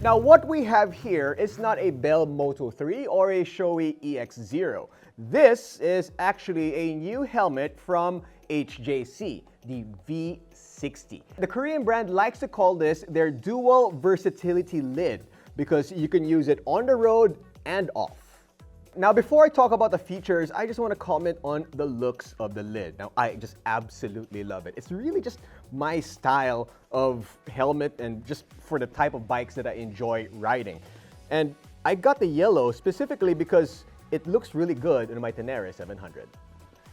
Now what we have here is not a Bell Moto 3 or a Shoei EX0. This is actually a new helmet from HJC, the V60. The Korean brand likes to call this their dual versatility lid because you can use it on the road and off. Now, before I talk about the features, I just want to comment on the looks of the lid. Now, I just absolutely love it. It's really just my style of helmet and just for the type of bikes that I enjoy riding. And I got the yellow specifically because it looks really good in my Tenere 700.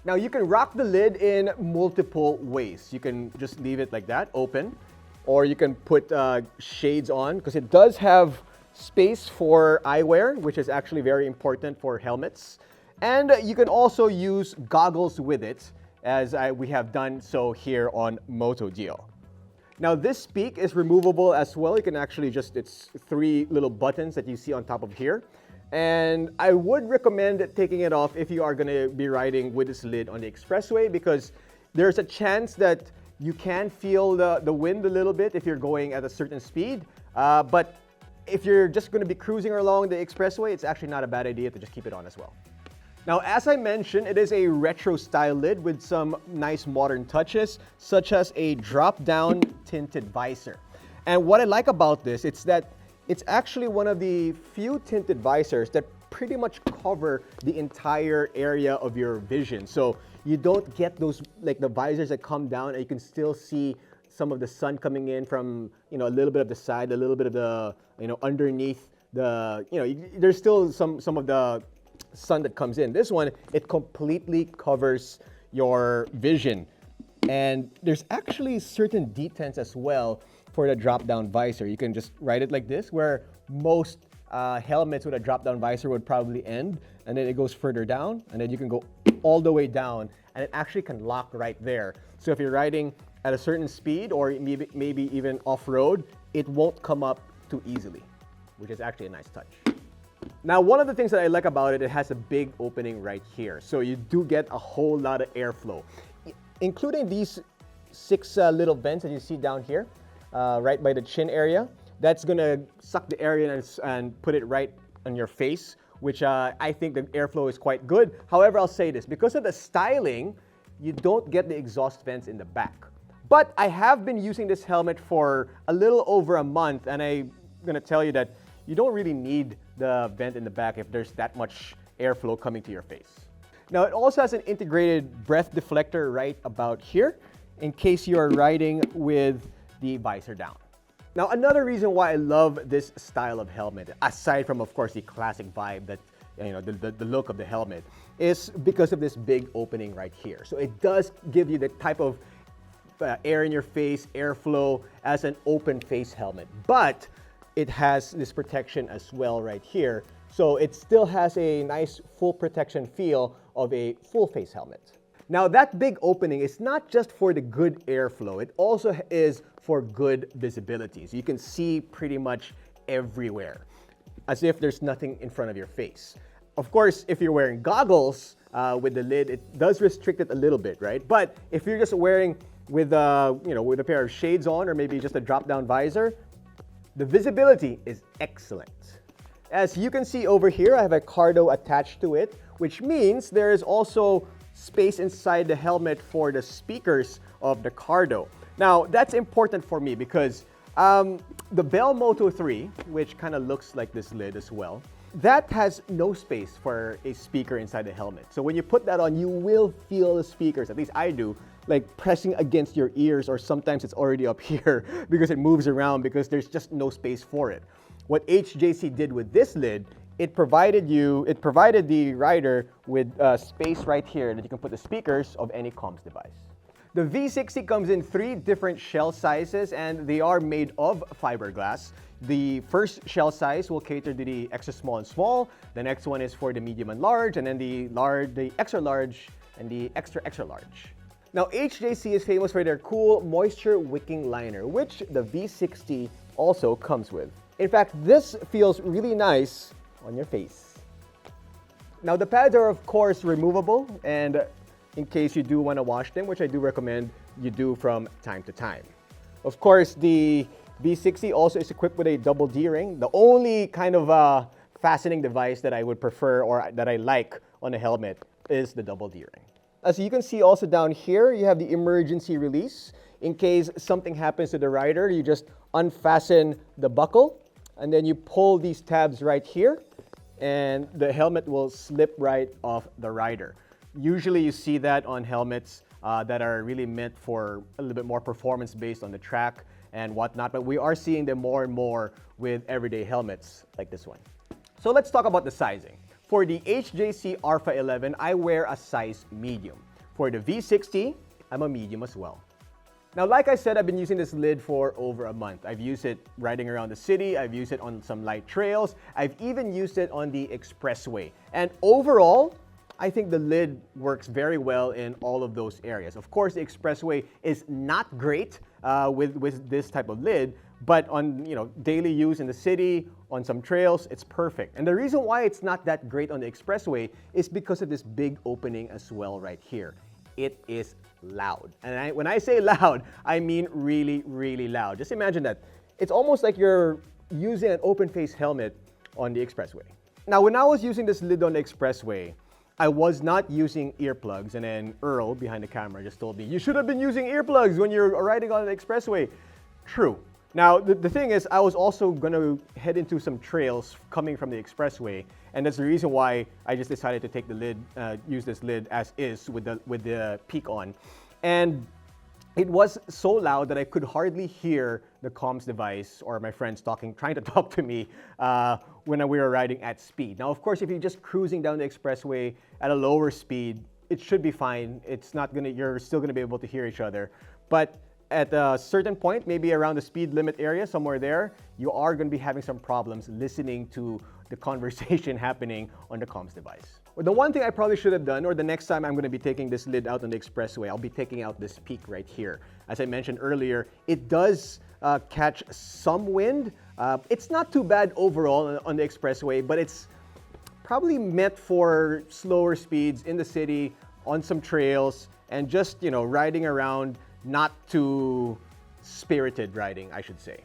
Now, you can rock the lid in multiple ways. You can just leave it like that, open, or you can put shades on because it does have space for eyewear, which is actually very important for helmets. And you can also use goggles with it, as we have done so here on MotoDeal. Now this peak is removable as well. You can actually it's 3 little buttons that you see on top of here. And I would recommend taking it off if you are going to be riding with this lid on the expressway because there's a chance that you can feel the wind a little bit if you're going at a certain speed. But if you're just going to be cruising along the expressway, it's actually not a bad idea to just keep it on as well. Now, as I mentioned, it is a retro style lid with some nice modern touches, such as a drop-down tinted visor. And what I like about this, it's that it's actually one of the few tinted visors that pretty much cover the entire area of your vision. So you don't get those, like the visors that come down and you can still see some of the sun coming in from, a little bit of the side, a little bit of the, underneath the, there's still some of the sun that comes in. This one, it completely covers your vision. And there's actually certain detents as well for the drop-down visor. You can just ride it like this, where most helmets with a drop-down visor would probably end, and then it goes further down, and then you can go all the way down, and it actually can lock right there. So if you're riding at a certain speed or maybe even off-road, it won't come up too easily, which is actually a nice touch. Now, one of the things that I like about it, it has a big opening right here. So you do get a whole lot of airflow, including these 6 little vents that you see down here, right by the chin area. That's gonna suck the air in and put it right on your face, which I think the airflow is quite good. However, I'll say this, because of the styling, you don't get the exhaust vents in the back. But I have been using this helmet for a little over a month, and I'm gonna tell you that you don't really need the vent in the back if there's that much airflow coming to your face. Now, it also has an integrated breath deflector right about here in case you are riding with the visor down. Now, another reason why I love this style of helmet, aside from, of course, the classic vibe that, the look of the helmet, is because of this big opening right here. So it does give you the type of air in your face, airflow as an open face helmet. But it has this protection as well right here. So it still has a nice full protection feel of a full face helmet. Now that big opening is not just for the good airflow, it also is for good visibility. So you can see pretty much everywhere, as if there's nothing in front of your face. Of course, if you're wearing goggles with the lid, it does restrict it a little bit, right? But if you're just wearing with with a pair of shades on or maybe just a drop-down visor, the visibility is excellent. As you can see over here, I have a cardo attached to it, which means there is also space inside the helmet for the speakers of the cardo. Now, that's important for me because the Bell Moto 3, which kind of looks like this lid as well, that has no space for a speaker inside the helmet. So when you put that on, you will feel the speakers, at least I do, like pressing against your ears, or sometimes it's already up here because it moves around because there's just no space for it. What HJC did with this lid, it provided the rider with space right here that you can put the speakers of any comms device. The V60 comes in 3 different shell sizes, and they are made of fiberglass. The first shell size will cater to the extra small and small. The next one is for the medium and large, and then the extra large and the extra large. Now, HJC is famous for their cool moisture wicking liner, which the V60 also comes with. In fact, this feels really nice on your face. Now, the pads are of course removable, and in case you do want to wash them, which I do recommend you do from time to time. Of course, the V60 also is equipped with a double D-ring. The only kind of fastening device that I would prefer or that I like on a helmet is the double D-ring. As you can see also down here, you have the emergency release. In case something happens to the rider, you just unfasten the buckle and then you pull these tabs right here and the helmet will slip right off the rider. Usually you see that on helmets that are really meant for a little bit more performance based on the track and whatnot, but we are seeing them more and more with everyday helmets like this one. So let's talk about the sizing. For the HJC Alpha 11, I wear a size medium. For the V60, I'm a medium as well. Now, like I said, I've been using this lid for over a month. I've used it riding around the city, I've used it on some light trails, I've even used it on the expressway. And overall, I think the lid works very well in all of those areas. Of course, the expressway is not great with this type of lid, but on daily use in the city, on some trails, it's perfect. And the reason why it's not that great on the expressway is because of this big opening as well right here. It is loud. And when I say loud, I mean really, really loud. Just imagine that. It's almost like you're using an open face helmet on the expressway. Now, when I was using this lid on the expressway, I was not using earplugs, and then Earl behind the camera just told me, you should have been using earplugs when you're riding on the expressway. True. Now, the thing is, I was also going to head into some trails coming from the expressway, and that's the reason why I just decided to take the lid, use this lid as is with the peak on. And it was so loud that I could hardly hear the comms device or my friends trying to talk to me when we were riding at speed. Now, of course, if you're just cruising down the expressway at a lower speed, it should be fine. You're still gonna be able to hear each other. But at a certain point, maybe around the speed limit area, somewhere there, you are gonna be having some problems listening to the conversation happening on the comms device. Well, the one thing I probably should have done, or the next time I'm going to be taking this lid out on the expressway, I'll be taking out this peak right here. As I mentioned earlier, it does catch some wind. It's not too bad overall on the expressway, but it's probably meant for slower speeds in the city, on some trails, and just, riding around, not too spirited riding, I should say.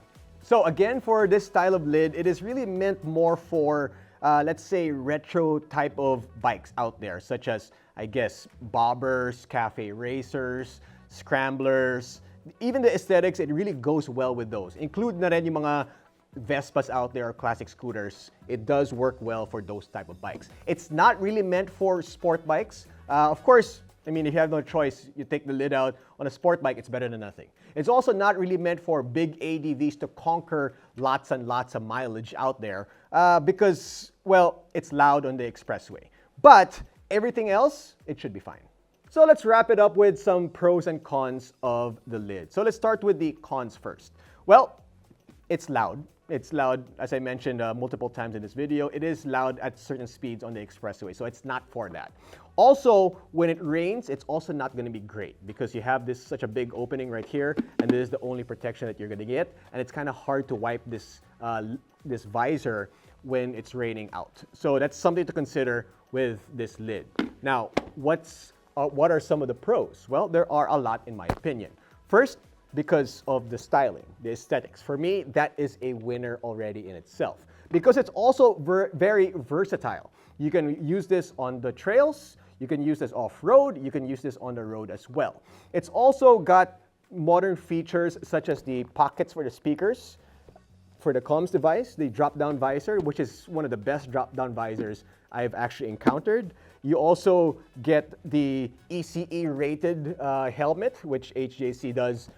So again, for this style of lid, it is really meant more for, let's say, retro type of bikes out there, such as, I guess, bobbers, cafe racers, scramblers. Even the aesthetics, it really goes well with those. Include na rin yung mga Vespas out there or classic scooters. It does work well for those type of bikes. It's not really meant for sport bikes. Of course, if you have no choice, you take the lid out. On a sport bike, it's better than nothing. It's also not really meant for big ADVs to conquer lots and lots of mileage out there because, well, it's loud on the expressway. But everything else, it should be fine. So let's wrap it up with some pros and cons of the lid. So let's start with the cons first. Well, it's loud. It's loud, as I mentioned multiple times in this video. It is loud at certain speeds on the expressway, so it's not for that. Also, when it rains, it's also not going to be great because you have such a big opening right here, and this is the only protection that you're going to get, and it's kind of hard to wipe this visor when it's raining out. So that's something to consider with this lid. Now, what are some of the pros? Well, there are a lot in my opinion. First, because of the styling, the aesthetics. For me, that is a winner already in itself. Because it's also very versatile. You can use this on the trails, you can use this off-road, you can use this on the road as well. It's also got modern features such as the pockets for the speakers, for the comms device, the drop-down visor, which is one of the best drop-down visors I've actually encountered. You also get the ECE-rated helmet, which HJC does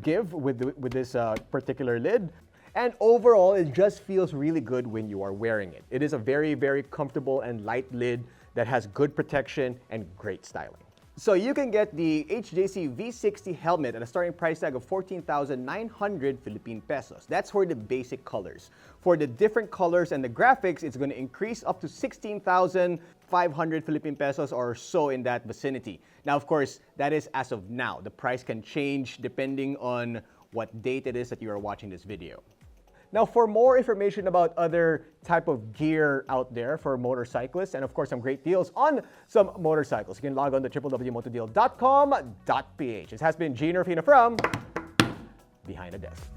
give with this particular lid. And overall, it just feels really good when you are wearing it. It is a very, very comfortable and light lid that has good protection and great styling. So you can get the HJC V60 Helmet at a starting price tag of 14,900 Philippine pesos. That's for the basic colors. For the different colors and the graphics, it's going to increase up to 16,500 Philippine pesos or so in that vicinity. Now, of course, that is as of now. The price can change depending on what date it is that you are watching this video. Now, for more information about other type of gear out there for motorcyclists, and of course some great deals on some motorcycles, you can log on to www.motodeal.com.ph. This has been Jinno from Behind the Desk.